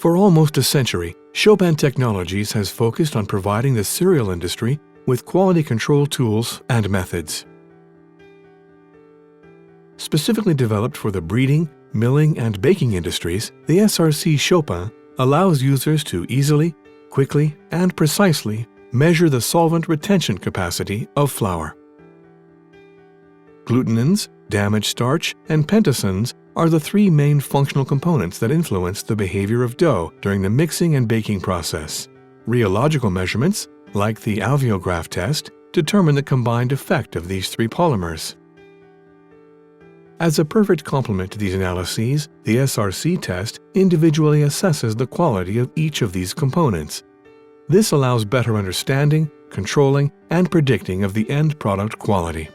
For almost a century, Chopin Technologies has focused on providing the cereal industry with quality control tools and methods. Specifically developed for the breeding, milling, and baking industries, the SRC-CHOPIN allows users to easily, quickly, and precisely measure the solvent retention capacity of flour. Glutenins, damaged starch, and pentosans are the three main functional components that influence the behavior of dough during the mixing and baking process. Rheological measurements, like the alveograph test, determine the combined effect of these three polymers. As a perfect complement to these analyses, the SRC test individually assesses the quality of each of these components. This allows better understanding, controlling, and predicting of the end product quality.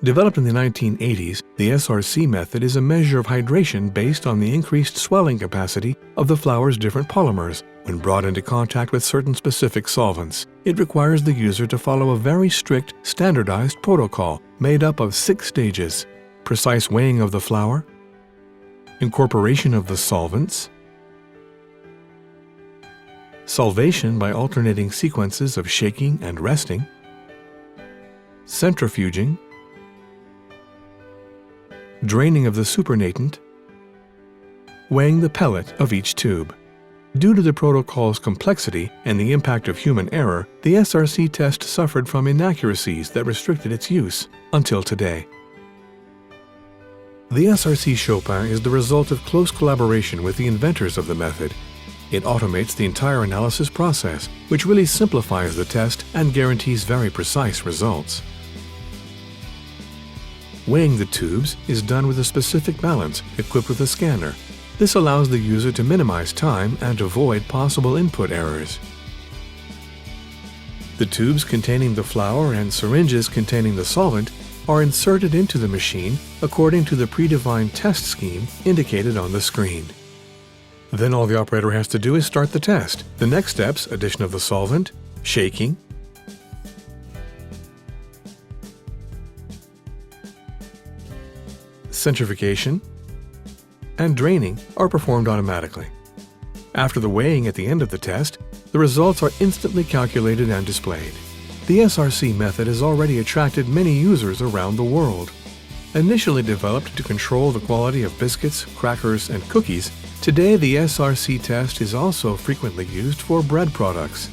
Developed in the 1980s, the SRC method is a measure of hydration based on the increased swelling capacity of the flour's different polymers when brought into contact with certain specific solvents. It requires the user to follow a very strict, standardized protocol made up of 6 stages: precise weighing of the flour, incorporation of the solvents, solvation by alternating sequences of shaking and resting, centrifuging, draining of the supernatant, weighing the pellet of each tube. Due to the protocol's complexity and the impact of human error, the SRC test suffered from inaccuracies that restricted its use until today. The SRC-CHOPIN is the result of close collaboration with the inventors of the method. It automates the entire analysis process, which really simplifies the test and guarantees very precise results. Weighing the tubes is done with a specific balance equipped with a scanner. This allows the user to minimize time and avoid possible input errors. The tubes containing the flour and syringes containing the solvent are inserted into the machine according to the predefined test scheme indicated on the screen. Then all the operator has to do is start the test. The next steps: addition of the solvent, shaking, centrifugation, and draining are performed automatically. After the weighing at the end of the test, the results are instantly calculated and displayed. The SRC method has already attracted many users around the world. Initially developed to control the quality of biscuits, crackers, and cookies, today the SRC test is also frequently used for bread products.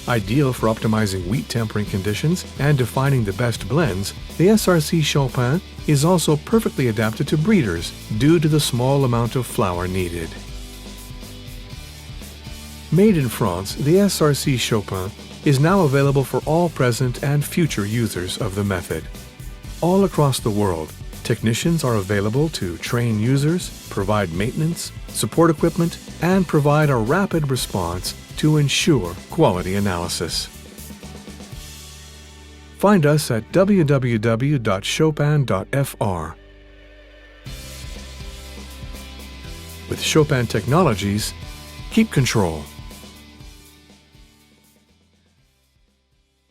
Ideal for optimizing wheat tempering conditions and defining the best blends, the SRC-CHOPIN is also perfectly adapted to breeders due to the small amount of flour needed. Made in France, the SRC-CHOPIN is now available for all present and future users of the method. All across the world, technicians are available to train users, provide maintenance, support equipment, and provide a rapid response to ensure quality analysis. Find us at www.chopin.fr. With Chopin Technologies, keep control.